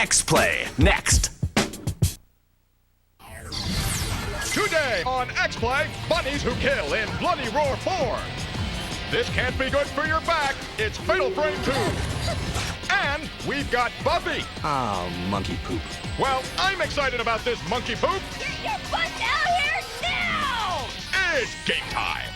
X-Play, next. Today on X-Play, bunnies who kill in Bloody Roar 4. This can't be good for your back. It's Fatal Frame 2. And we've got Buffy. Oh, monkey poop. Well, I'm excited about this monkey poop. Get your butt out here now! It's game time.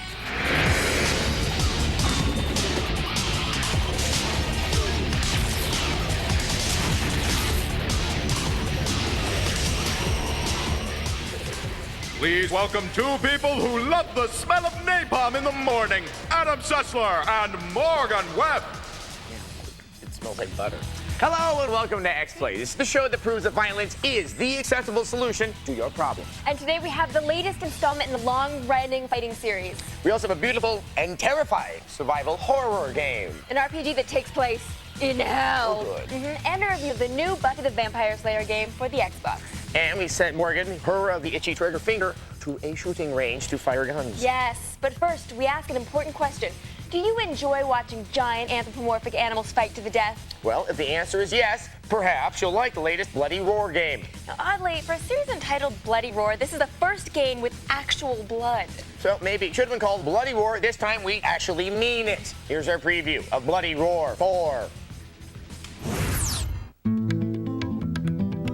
Please welcome two people who love the smell of napalm in the morning. Adam Sessler and Morgan Webb. It smells like butter. Hello and welcome to X-Play. This is the show that proves that violence is the acceptable solution to your problems. And today we have the latest installment in the long-running fighting series. We also have a beautiful and terrifying survival horror game. An RPG that takes place in hell. Oh, good. And a review of the new Buffy the Vampire Slayer game for the Xbox. And we sent Morgan, the itchy trigger finger, to a shooting range to fire guns. Yes, but first we ask an important question. Do you enjoy watching giant anthropomorphic animals fight to the death? Well, if the answer is yes, perhaps you'll like the latest Bloody Roar game. Now, oddly, for a series entitled Bloody Roar, this is the first game with actual blood. So maybe it should have been called Bloody Roar. This time we actually mean it. Here's our preview of Bloody Roar 4.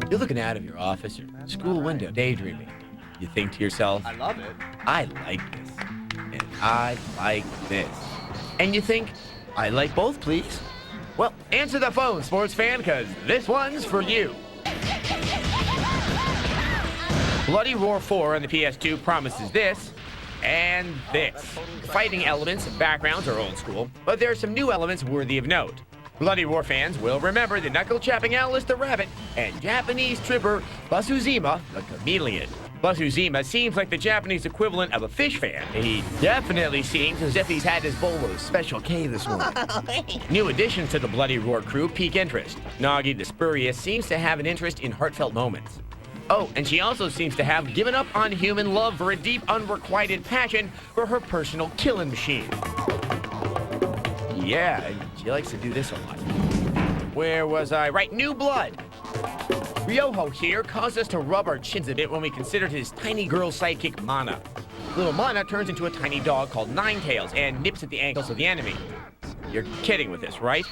You're looking out of your office or school window, daydreaming. You think to yourself, I love it. I like this, and I like this. And you think, I like both, please. Well, answer the phone, sports fan, because this one's for you. Bloody Roar 4 on the PS2 promises this and this. Fighting elements and backgrounds are old school, but there are some new elements worthy of note. Bloody Roar fans will remember the knuckle-chapping Alice the rabbit and Japanese tripper Basuzima the chameleon. Basuzima seems like the Japanese equivalent of a fish fan. He definitely seems as if he's had his bowl of Special K this morning. New additions to the Bloody Roar crew pique interest. Nagi the Spurious seems to have an interest in heartfelt moments. Oh, and she also seems to have given up on human love for a deep, unrequited passion for her personal killing machine. Yeah, she likes to do this a lot. Where was I? Right, new blood. Ryoho here caused us to rub our chins a bit when we considered his tiny girl sidekick Mana. Little Mana turns into a tiny dog called Ninetails and nips at the ankles of the enemy. You're kidding with this, right?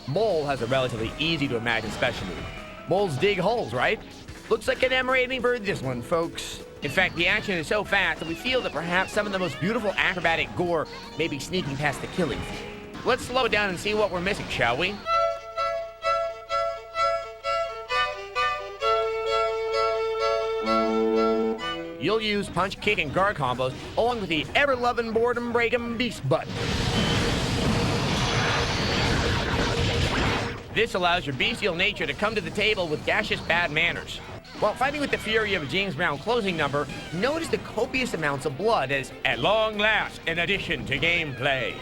Mole has a relatively easy to imagine special move. Moles dig holes, right? Looks like an emanating bird, this one, folks. In fact, the action is so fast that we feel that perhaps some of the most beautiful acrobatic gore may be sneaking past the killing field. Let's slow it down and see what we're missing, shall we? You'll use punch, kick, and guard combos along with the ever-loving boredom breaking beast button. This allows your bestial nature to come to the table with gaseous bad manners. While fighting with the fury of a James Brown closing number, notice the copious amounts of blood as, at long last, an addition to gameplay.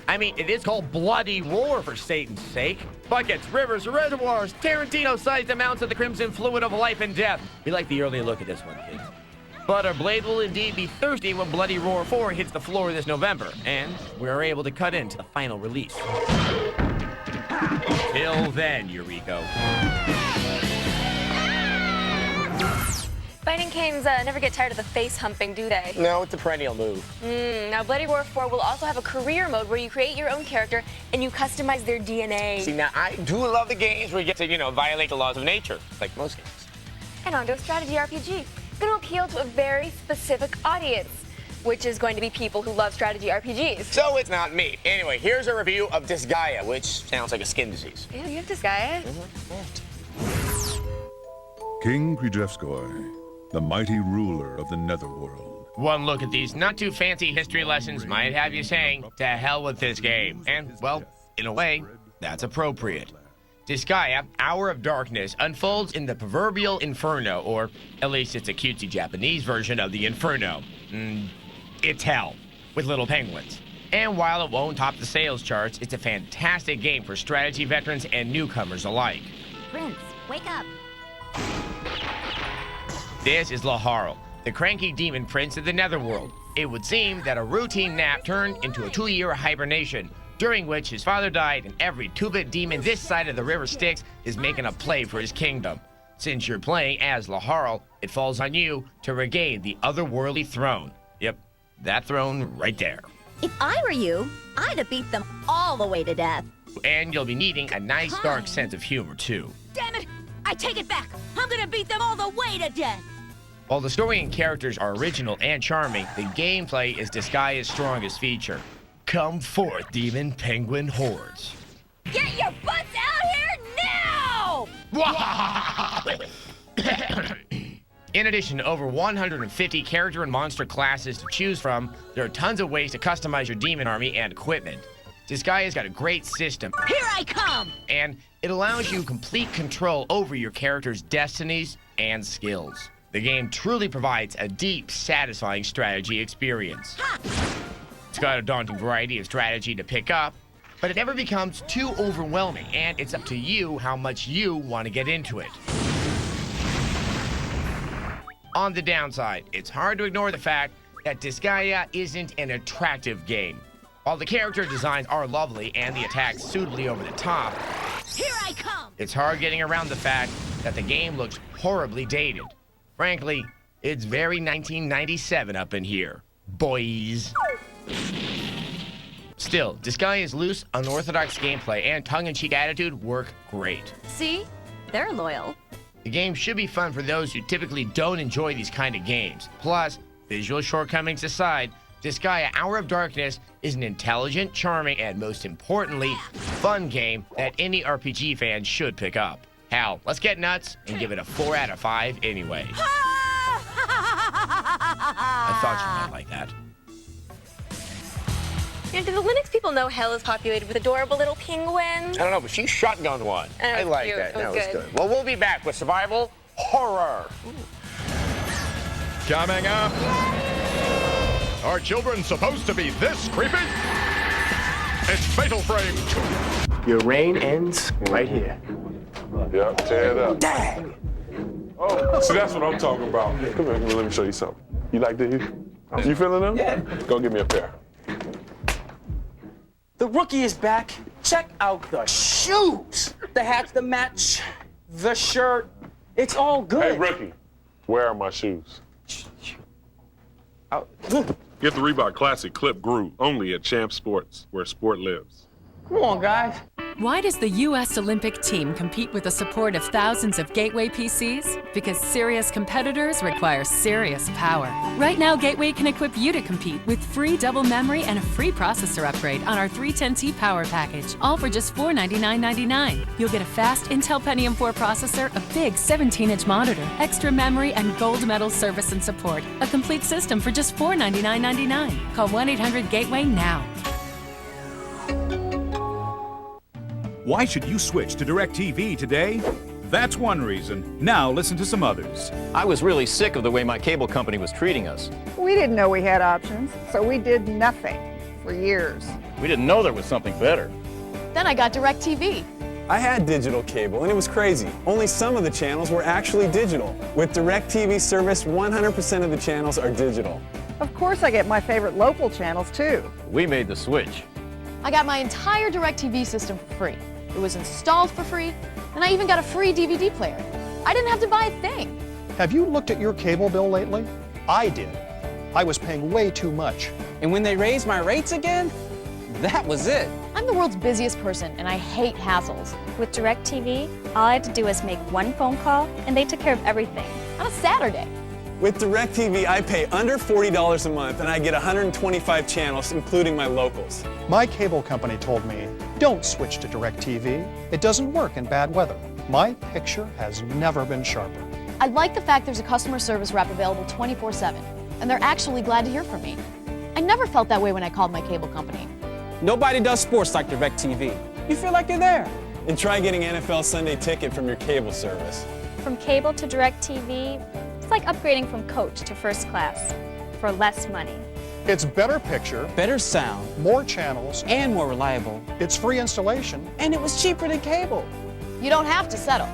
I mean, it is called Bloody Roar, for Satan's sake. Buckets, rivers, reservoirs, Tarantino-sized amounts of the crimson fluid of life and death. We like the early look at this one, kids. But our blade will indeed be thirsty when Bloody Roar 4 hits the floor this November, and we're able to cut into the final release. Till then, Eureka. Fighting games never get tired of the face humping, do they? No, it's a perennial move. Now, Bloody Roar 4 will also have a career mode where you create your own character and you customize their DNA. See, now, I do love the games where you get to, violate the laws of nature, like most games. And on to a strategy RPG. It's going to appeal to a very specific audience, which is going to be people who love strategy RPGs. So it's not me. Anyway, here's a review of Disgaea, which sounds like a skin disease. Ew, you have Disgaea? King Krijevskoi, the mighty ruler of the Netherworld. One look at these not-too-fancy history lessons might have you saying, to hell with this game. And, well, in a way, that's appropriate. Disgaea, Hour of Darkness, unfolds in the proverbial Inferno, or at least it's a cutesy Japanese version of the Inferno. It's hell, with little penguins. And while it won't top the sales charts, it's a fantastic game for strategy veterans and newcomers alike. Prince, wake up. This is Laharl, the cranky demon prince of the Netherworld. It would seem that a routine nap turned into a 2-year hibernation, during which his father died and every two-bit demon this side of the river Styx is making a play for his kingdom. Since you're playing as Laharl, it falls on you to regain the otherworldly throne. Yep, that throne right there. If I were you, I'd have beat them all the way to death. And you'll be needing a nice dark sense of humor, too. Damn it! I take it back! I'm gonna beat them all the way to death! While the story and characters are original and charming, the gameplay is Disgaea's strongest feature. Come forth, demon penguin hordes. Get your butts out here now! In addition to over 150 character and monster classes to choose from, there are tons of ways to customize your demon army and equipment. Disgaea's got a great system. Here I come! And it allows you complete control over your character's destinies and skills. The game truly provides a deep, satisfying strategy experience. It's got a daunting variety of strategy to pick up, but it never becomes too overwhelming, and it's up to you how much you want to get into it. On the downside, it's hard to ignore the fact that Disgaea isn't an attractive game. While the character designs are lovely and the attacks suitably over the top, Here I come! it's hard getting around the fact that the game looks horribly dated. Frankly, it's very 1997 up in here, boys. Still, Disgaea's loose, unorthodox gameplay and tongue-in-cheek attitude work great. See? They're loyal. The game should be fun for those who typically don't enjoy these kind of games. Plus, visual shortcomings aside, Disgaea Hour of Darkness is an intelligent, charming, and most importantly, fun game that any RPG fan should pick up. Hal, let's get nuts and give it a 4 out of 5 anyway. I thought you might like that. You know, do the Linux people know hell is populated with adorable little penguins? I don't know, but she shotgunned one. That I was like cute. that. It was That was good. good. Well, we'll be back with survival horror. Coming up. Are children supposed to be this creepy? It's Fatal Frame 2. Your reign ends right here. Yep, tear it up. Dang! Oh, see, that's what I'm talking about. Come here, let me show you something. You like these? You feeling them? Yeah. Go get me a pair. The rookie is back. Check out the shoes. The hats, the match, the shirt. It's all good. Hey, rookie, where are my shoes? Get the Reebok Classic Clip Groove only at Champ Sports, where sport lives. Come on, guys. Why does the U.S. Olympic team compete with the support of thousands of Gateway PCs? Because serious competitors require serious power. Right now, Gateway can equip you to compete with free double memory and a free processor upgrade on our 310T power package, all for just $499.99. You'll get a fast Intel Pentium 4 processor, a big 17-inch monitor, extra memory, and gold medal service and support. A complete system for just $499.99. Call 1-800-GATEWAY now. Why should you switch to DirecTV today? That's one reason. Now listen to some others. I was really sick of the way my cable company was treating us. We didn't know we had options, so we did nothing for years. We didn't know there was something better. Then I got DirecTV. I had digital cable, and it was crazy. Only some of the channels were actually digital. With DirecTV service, 100% of the channels are digital. Of course I get my favorite local channels too. We made the switch. I got my entire DirecTV system for free. It was installed for free, and I even got a free DVD player. I didn't have to buy a thing. Have you looked at your cable bill lately? I did. I was paying way too much. And when they raised my rates again, that was it. I'm the world's busiest person, and I hate hassles. With DirecTV, all I had to do was make one phone call, and they took care of everything. On a Saturday. With DirecTV, I pay under $40 a month, and I get 125 channels, including my locals. My cable company told me, don't switch to DirecTV. It doesn't work in bad weather. My picture has never been sharper. I like the fact there's a customer service rep available 24/7, and they're actually glad to hear from me. I never felt that way when I called my cable company. Nobody does sports like DirecTV. You feel like you're there. And try getting NFL Sunday Ticket from your cable service. From cable to DirecTV, it's like upgrading from coach to first class for less money. It's better picture, Better sound, more channels, and more reliable. it's free installation. And it was cheaper than cable. You don't have to settle.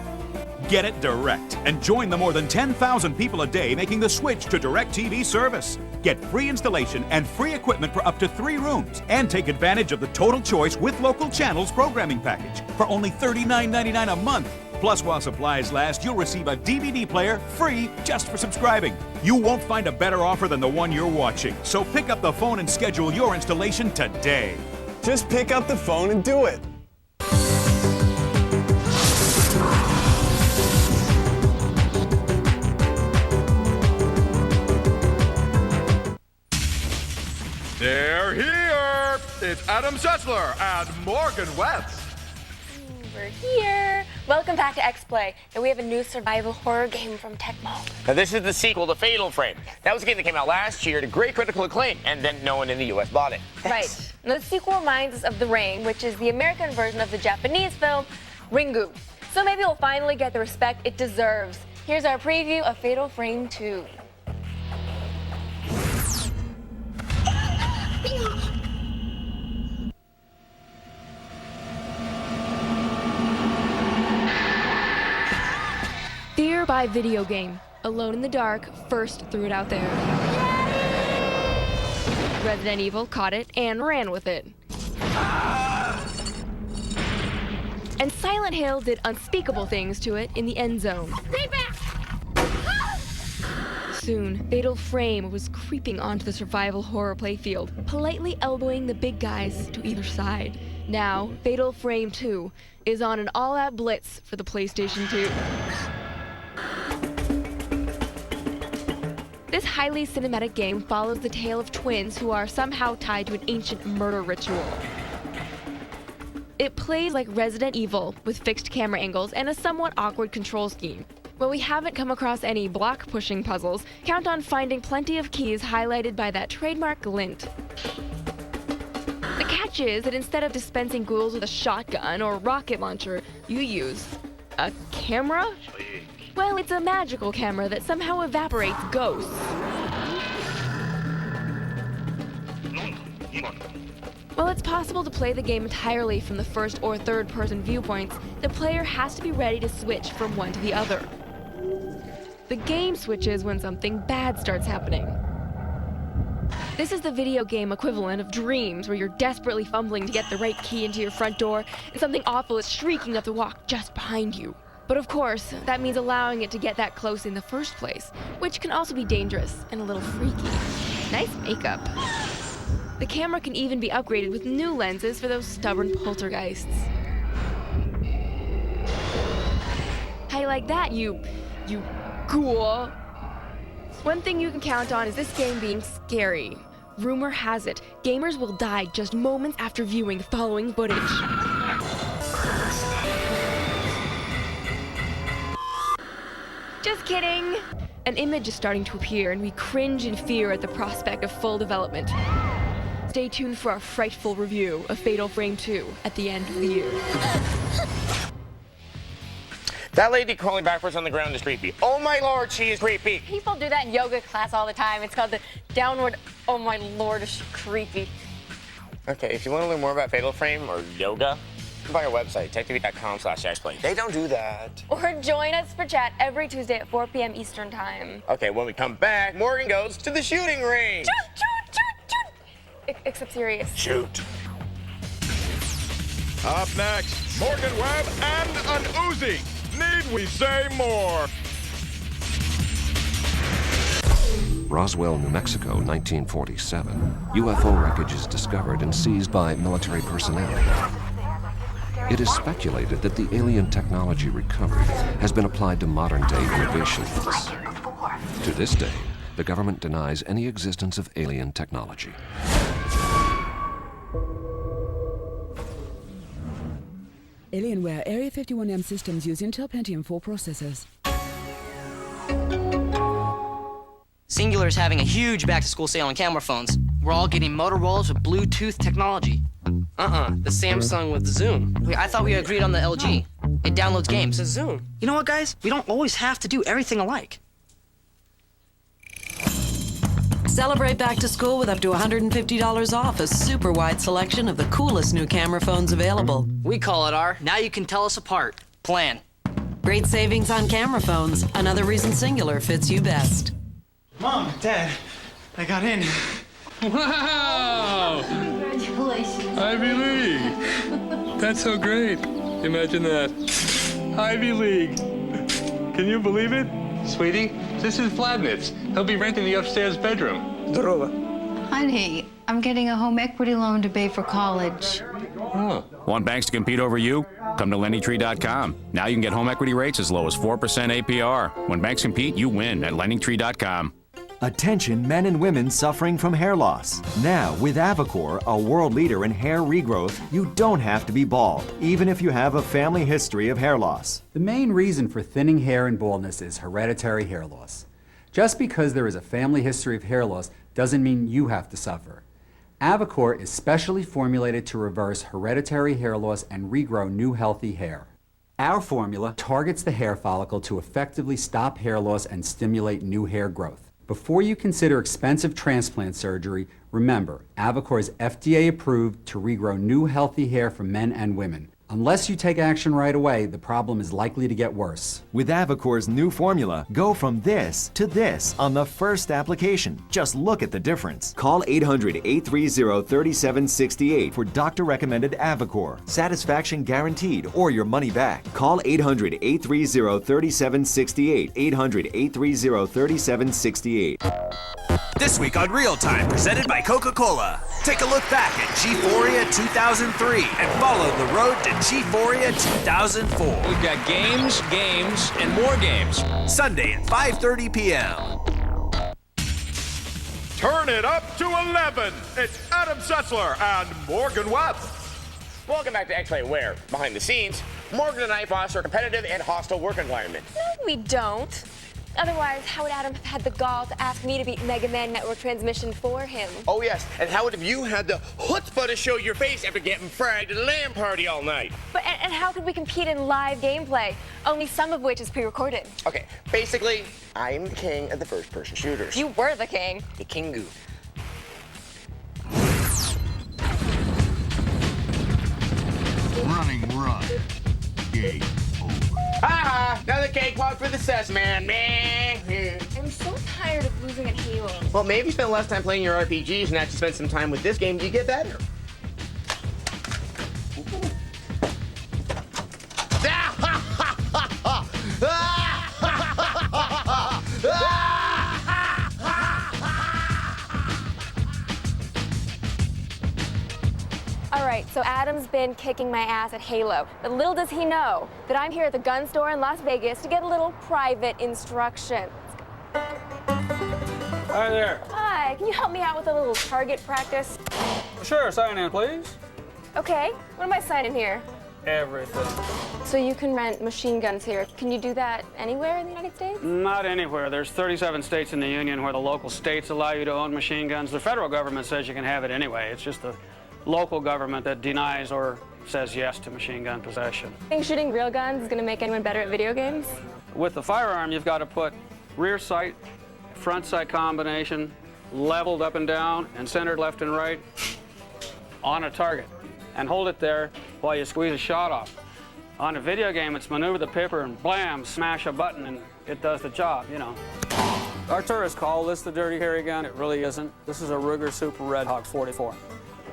Get it direct and join the more than 10,000 people a day making the switch to DirecTV service. Get free installation and free equipment for up to 3 rooms, and take advantage of the Total Choice with Local Channels programming package for only $39.99 a month. Plus, while supplies last, you'll receive a DVD player free just for subscribing. You won't find a better offer than the one you're watching, so pick up the phone and schedule your installation today. Just pick up the phone and do it. They're here! It's Adam Sessler and Morgan West. We're here. Welcome back to X-Play. And we have a new survival horror game from Tecmo. Now, this is the sequel to Fatal Frame. That was a game that came out last year to great critical acclaim, and then no one in the U.S. bought it. Right. Now, the sequel reminds us of The Ring, which is the American version of the Japanese film Ringu. So maybe we'll finally get the respect it deserves. Here's our preview of Fatal Frame 2. Fear by video game. Alone in the dark, first threw it out there. Resident Evil caught it and ran with it. And Silent Hill did unspeakable things to it in the end zone. Stay back! Soon, Fatal Frame was creeping onto the survival horror playfield, politely elbowing the big guys to either side. Now, Fatal Frame 2 is on an all-out blitz for the PlayStation 2. This highly cinematic game follows the tale of twins who are somehow tied to an ancient murder ritual. It plays like Resident Evil, with fixed camera angles and a somewhat awkward control scheme. While we haven't come across any block-pushing puzzles, count on finding plenty of keys highlighted by that trademark glint. The catch is that instead of dispensing ghouls with a shotgun or rocket launcher, you use a camera? Well, it's a magical camera that somehow evaporates ghosts. While it's possible to play the game entirely from the first or third person viewpoints, the player has to be ready to switch from one to the other. The game switches when something bad starts happening. This is the video game equivalent of Dreams, where you're desperately fumbling to get the right key into your front door, and something awful is shrieking up the walk just behind you. But of course, that means allowing it to get that close in the first place, which can also be dangerous and a little freaky. Nice makeup. The camera can even be upgraded with new lenses for those stubborn poltergeists. How you like that, you ghoul? One thing you can count on is this game being scary. Rumor has it, gamers will die just moments after viewing the following footage. Just kidding! An image is starting to appear, and we cringe in fear at the prospect of full development. Stay tuned for our frightful review of Fatal Frame 2 at the end of the year. That lady crawling backwards on the ground is creepy. Oh my lord, she is creepy. People do that in yoga class all the time. It's called the downward, oh my lord, is she creepy. Okay, if you want to learn more about Fatal Frame or yoga, come by our website, techtv.com/xplay. They don't do that. Or join us for chat every Tuesday at 4 p.m. Eastern Time. Okay, when we come back, Morgan goes to the shooting range. Shoot, shoot, shoot, shoot! Except serious. Shoot. Up next, Morgan Webb and an Uzi. Need we say more? Roswell, New Mexico, 1947. UFO wreckage is discovered and seized by military personnel. It is speculated that the alien technology recovered has been applied to modern-day innovations. To this day, the government denies any existence of alien technology. Alienware Area 51M systems use Intel Pentium 4 processors. Singular is having a huge back-to-school sale on camera phones. We're all getting Motorola's with Bluetooth technology. The Samsung with Zoom. Wait, I thought we agreed on the LG. It downloads games. It's a Zoom. You know what, guys? We don't always have to do everything alike. Celebrate back to school with up to $150 off a super wide selection of the coolest new camera phones available. We call it our Now You Can Tell Us Apart plan. Great savings on camera phones. Another reason Singular fits you best. Mom, Dad, I got in. Wow! Congratulations. Ivy League. That's so great. Imagine that. Ivy League. Can you believe it? Sweetie, this is Vladnitz. He'll be renting the upstairs bedroom. Honey, I'm getting a home equity loan to pay for college. Oh. Want banks to compete over you? Come to LendingTree.com. Now you can get home equity rates as low as 4% APR. When banks compete, you win at LendingTree.com. Attention men and women suffering from hair loss. Now, with Avocor, a world leader in hair regrowth, you don't have to be bald, even if you have a family history of hair loss. The main reason for thinning hair and baldness is hereditary hair loss. Just because there is a family history of hair loss doesn't mean you have to suffer. Avocor is specially formulated to reverse hereditary hair loss and regrow new healthy hair. Our formula targets the hair follicle to effectively stop hair loss and stimulate new hair growth. Before you consider expensive transplant surgery, remember, Avocor is FDA approved to regrow new healthy hair for men and women. Unless you take action right away, the problem is likely to get worse. With Avocor's new formula, go from this to this on the first application. Just look at the difference. Call 800-830-3768 for doctor-recommended Avocor. Satisfaction guaranteed or your money back. Call 800-830-3768. 800-830-3768. This week on Real Time, presented by Coca-Cola. Take a look back at G4ia 2003 and follow the road to G4ia 2004. We've got games, and more games. Sunday at 5:30 p.m. Turn it up to 11. It's Adam Sessler and Morgan Webb. Welcome back to X-Play, where, behind the scenes, Morgan and I foster a competitive and hostile work environment. No, we don't. Otherwise, how would Adam have had the gall to ask me to beat Mega Man Network Transmission for him? Oh, yes. And how would have you had the chutzpah to show your face after getting fragged at a LAN party all night? But and how could we compete in live gameplay? Only some of which is pre-recorded. Okay, basically, I'm the king of the first-person shooters. You were the king. The kingu. Running run. Game over. Ha! Another cakewalk for the cess man. I'm so tired of losing at Halo. Well, maybe you spend less time playing your RPGs and actually spend some time with this game, you get better. All right, so Adam's been kicking my ass at Halo, but little does he know that I'm here at the gun store in Las Vegas to get a little private instruction. Hi there. Hi, can you help me out with a little target practice? Sure, sign in, please. Okay, what am I signing here? Everything. So you can rent machine guns here. Can you do that anywhere in the United States? Not anywhere. There's 37 states in the Union where the local states allow you to own machine guns. The federal government says you can have it anyway. It's just the local government that denies or says yes to machine gun possession. Think shooting real guns is going to make anyone better at video games? With the firearm, you've got to put rear sight, front sight combination, leveled up and down, and centered left and right on a target, and hold it there while you squeeze a shot off. On a video game, it's maneuver the pipper and blam, smash a button, and it does the job, you know. Our tourists call this the Dirty Harry gun. It really isn't. This is a Ruger Super Red Hawk 44.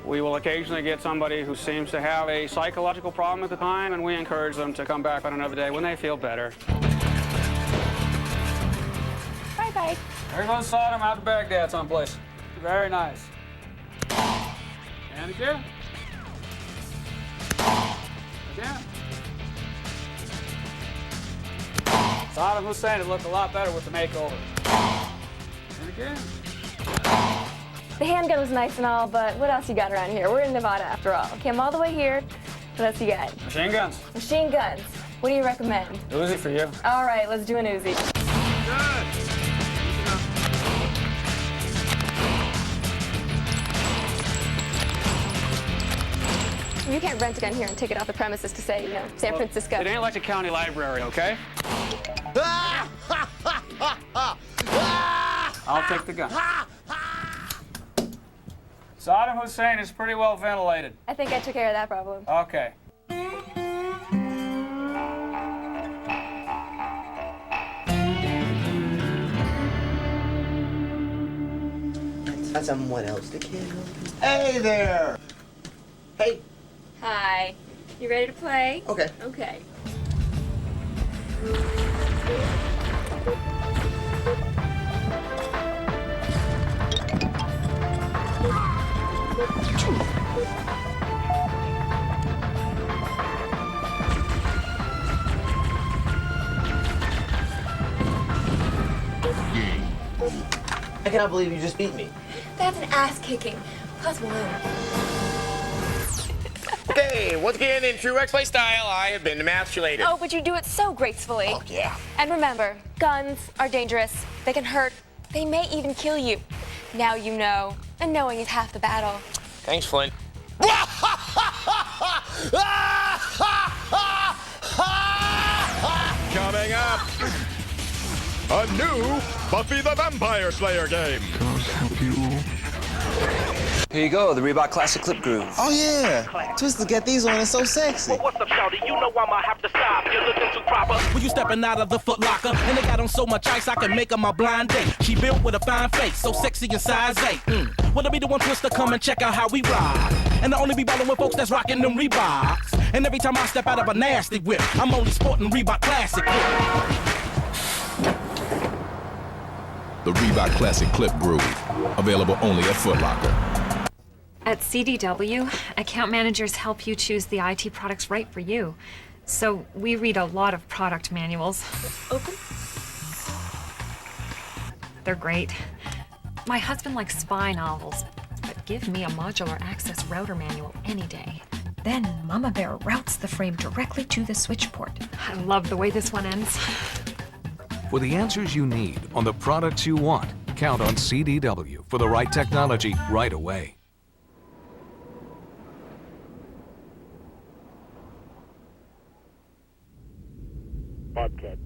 We will occasionally get somebody who seems to have a psychological problem at the time, and we encourage them to come back on another day when they feel better. Bye-bye. There goes Sodom out to Baghdad someplace. Very nice. And again. Again. Saddam Hussein would look a lot better with the makeover. And again. The handgun was nice and all, but what else you got around here? We're in Nevada after all. Came all the way here. What else you got? Machine guns. Machine guns. What do you recommend? Uzi for you. All right, let's do an Uzi. Good. You can't rent a gun here and take it off the premises to say, you know, San Francisco. It ain't like the county library, okay? I'll take the gun. Saddam Hussein is pretty well ventilated. I think I took care of that problem. Okay. Find someone else to kill. Hey there! Hey. Hi. You ready to play? Okay. Okay. I cannot believe you just beat me. That's an ass kicking. +1. Okay, once again, in true X-Play style, I have been emasculated. Oh, but you do it so gracefully. Oh, yeah. And remember, guns are dangerous. They can hurt. They may even kill you. Now you know, and knowing is half the battle. Thanks, Flint. Coming up, a new Buffy the Vampire Slayer game. Here you go, the Reebok Classic Clip Groove. Oh yeah, Twister got these on, it's so sexy. Well, what's up, shawty? You know I'ma have to stop. You're looking too proper. When you stepping out of the Foot Locker, and they got on so much ice I can make her my blind date. She built with a fine face, so sexy in size 8. Wanna be the one Twister, come and check out how we ride. And I only be ballin' with folks that's rocking them Reeboks. And every time I step out of a nasty whip, I'm only sporting Reebok Classic Clip. The Reebok Classic Clip Groove. Available only at Foot Locker. At CDW, account managers help you choose the IT products right for you. So we read a lot of product manuals. Open. They're great. My husband likes spy novels, but give me a modular access router manual any day. Then Mama Bear routes the frame directly to the switch port. I love the way this one ends. For the answers you need on the products you want, count on CDW for the right technology right away. Bobcat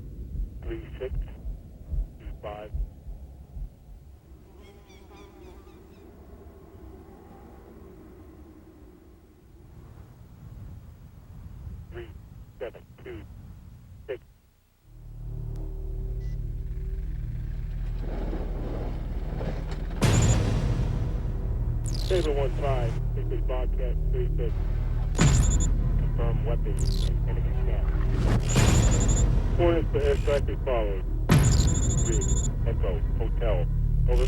3625. Three, 7, 2, 6. Saber 1-5, this is Bobcat 36. Confirm weapon and enemy scan. Orders for airstrike as follows. Rig, Echo, Hotel. Over.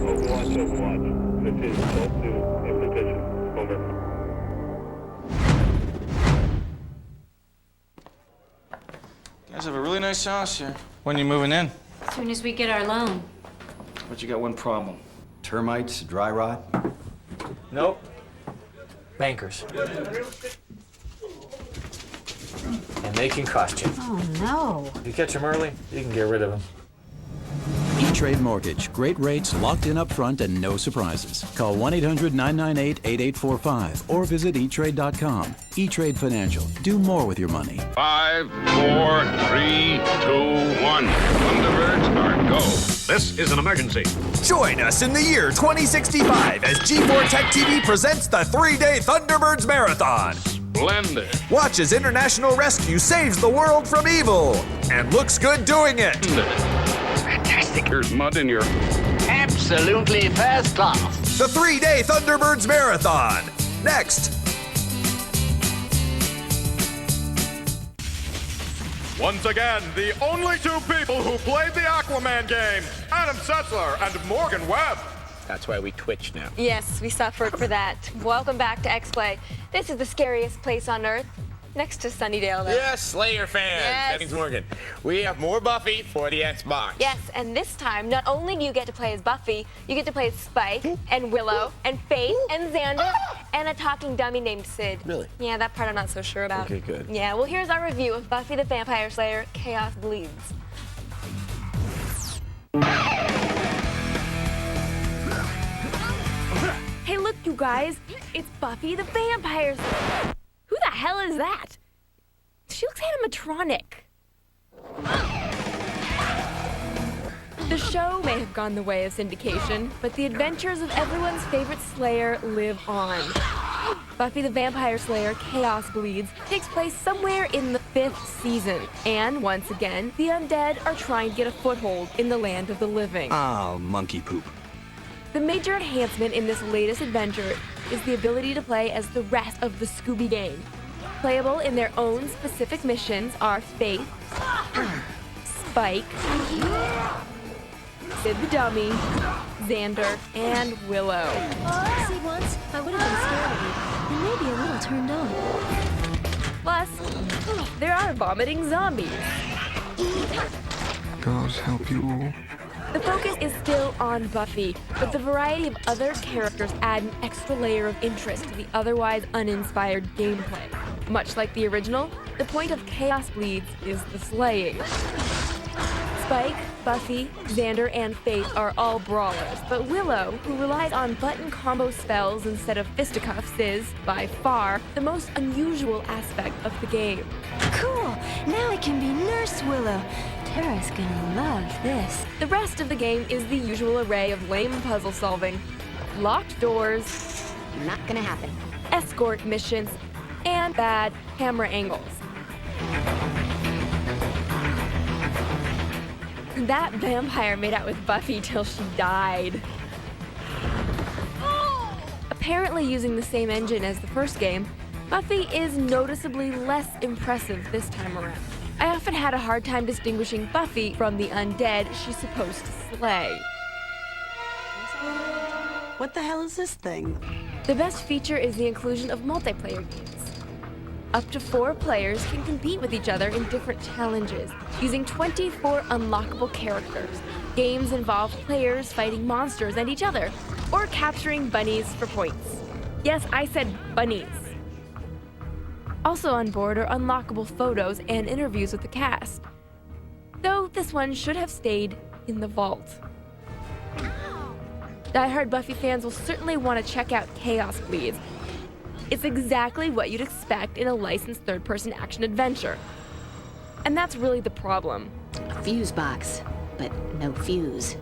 Overwatch, Overwatch. This is Gulf 2 in position. Over. You guys have a really nice house here. When you moving in? As soon as we get our loan. But you got one problem. Termites, dry rot? Nope. Bankers. And they can cost you. Oh, no. If you catch them early, you can get rid of them. E-Trade Mortgage. Great rates, locked in up front, and no surprises. Call 1-800-998-8845 or visit eTrade.com. E-Trade Financial. Do more with your money. 5, 4, 3, 2, 1. Thunderbirds are go. This is an emergency. Join us in the year 2065 as G4 Tech TV presents the 3-day Thunderbirds Marathon. Splendid. Watch as International Rescue saves the world from evil and looks good doing it. Fantastic. There's mud in your... Absolutely first class. The 3-day Thunderbirds Marathon. Next. Once again, the only two people who played the Aquaman game, Adam Setzler and Morgan Webb. That's why we twitch now. Yes, we suffered for that. Welcome back to X-Play. This is the scariest place on Earth. Next to Sunnydale, though. Yes, Slayer fans. Yes. That means Morgan. We have more Buffy for the Xbox. Yes, and this time, not only do you get to play as Buffy, you get to play as Spike, and Willow, and Faith, and Xander, and a talking dummy named Sid. Really? Yeah, that part I'm not so sure about. Okay, good. Yeah, well, here's our review of Buffy the Vampire Slayer, Chaos Bleeds. Hey, look, you guys. It's Buffy the Vampire Slayer. Who the hell is that? She looks animatronic. The show may have gone the way of syndication, but the adventures of everyone's favorite Slayer live on. Buffy the Vampire Slayer Chaos Bleeds takes place somewhere in the 5th season, and once again, the undead are trying to get a foothold in the land of the living. Oh, monkey poop. The major enhancement in this latest adventure is the ability to play as the rest of the Scooby Gang. Playable in their own specific missions are Faith, Spike, Sid the Dummy, Xander, and Willow. See, once I would have been scared of you, and maybe a little turned on. Plus, there are vomiting zombies. God help you all. The focus is still on Buffy, but the variety of other characters add an extra layer of interest to the otherwise uninspired gameplay. Much like the original, the point of Chaos Bleeds is the slaying. Spike, Buffy, Xander, and Faith are all brawlers, but Willow, who relies on button combo spells instead of fisticuffs, is, by far, the most unusual aspect of the game. Cool! Now I can be Nurse Willow. Tara's gonna love this. The rest of the game is the usual array of lame puzzle solving, locked doors, not gonna happen, escort missions, and bad camera angles. That vampire made out with Buffy till she died. Apparently using the same engine as the first game, Buffy is noticeably less impressive this time around. I often had a hard time distinguishing Buffy from the undead she's supposed to slay. What the hell is this thing? The best feature is the inclusion of multiplayer games. Up to 4 players can compete with each other in different challenges, using 24 unlockable characters. Games involve players fighting monsters and each other, or capturing bunnies for points. Yes, I said bunnies. Also on board are unlockable photos and interviews with the cast. Though this one should have stayed in the vault. Die-hard Buffy fans will certainly want to check out Chaos Bleeds. It's exactly what you'd expect in a licensed third-person action adventure. And that's really the problem. A fuse box, but no fuse.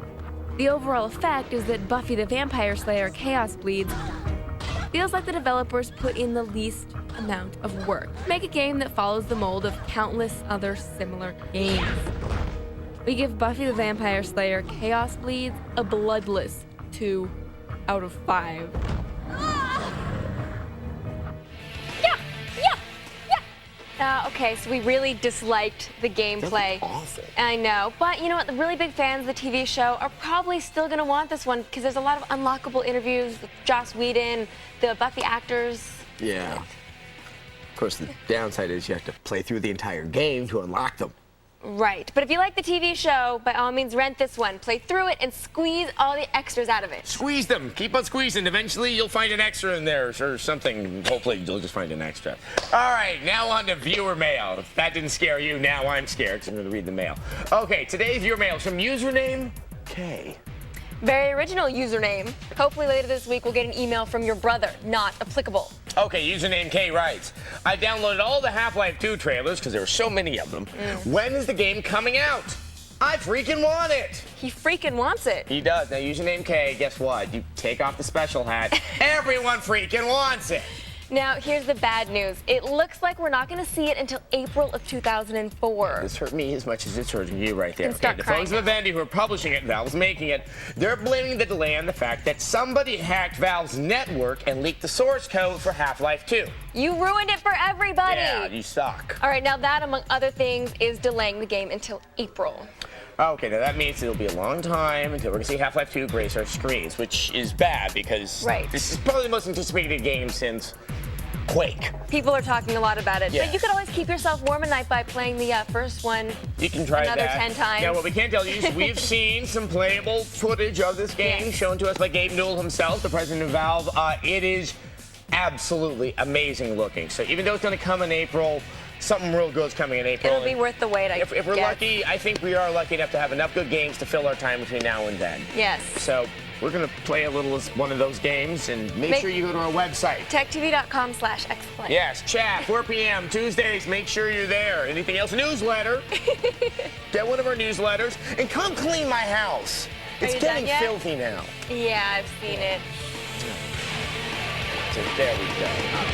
The overall effect is that Buffy the Vampire Slayer Chaos Bleeds feels like the developers put in the least amount of work to make a game that follows the mold of countless other similar games. We give Buffy the Vampire Slayer Chaos Bleeds a bloodless 2 out of 5. Okay, so we really disliked the gameplay. That's awful. I know, but you know what? The really big fans of the TV show are probably still going to want this one because there's a lot of unlockable interviews with Joss Whedon, the Buffy actors. Yeah. Of course, the downside is you have to play through the entire game to unlock them. Right, but if you like the TV show, by all means rent this one. Play through it and squeeze all the extras out of it. Squeeze them. Keep on squeezing. Eventually, you'll find an extra in there or something. Hopefully, you'll just find an extra. All right, now on to viewer mail. If that didn't scare you, now I'm scared because I'm going to read the mail. Okay, today's viewer mail is from username K. Very original username. Hopefully later this week we'll get an email from your brother. Not applicable. Okay, username K writes, I downloaded all the Half-Life 2 trailers because there were so many of them. When is the game coming out? I freaking want it. He freaking wants it. He does. Now, username K, guess what? You take off the special hat. Everyone freaking wants it. Now, here's the bad news. It looks like we're not going to see it until April of 2004. This hurt me as much as it's hurting you right there. Okay, the folks at Vivendi who are publishing it, Valve's making it, they're blaming the delay on the fact that somebody hacked Valve's network and leaked the source code for Half-Life 2. You ruined it for everybody. Yeah, you suck. All right, now that, among other things, is delaying the game until April. Okay, now that means it'll be a long time until we're going to see Half-Life 2 grace our screens, which is bad because this is probably the most anticipated game since Quake. People are talking a lot about it. Yes. But you could always keep yourself warm at night by playing the first one You can try another that. 10 times. Now, what we can't tell you is we've seen some playable footage of this game shown to us by Gabe Newell himself, the president of Valve. It is absolutely amazing looking. So even though it's going to come in April, something real good's coming in April. It'll be worth the wait, If we're lucky, I think we are lucky enough to have enough good games to fill our time between now and then. Yes. So we're going to play a little of one of those games, and make sure you go to our website. techtv.com/xplay. Yes, chat, 4 p.m. Tuesdays. Make sure you're there. Anything else? Newsletter. Get one of our newsletters, and come clean my house. It's getting filthy now. Yeah, I've seen it. There we go.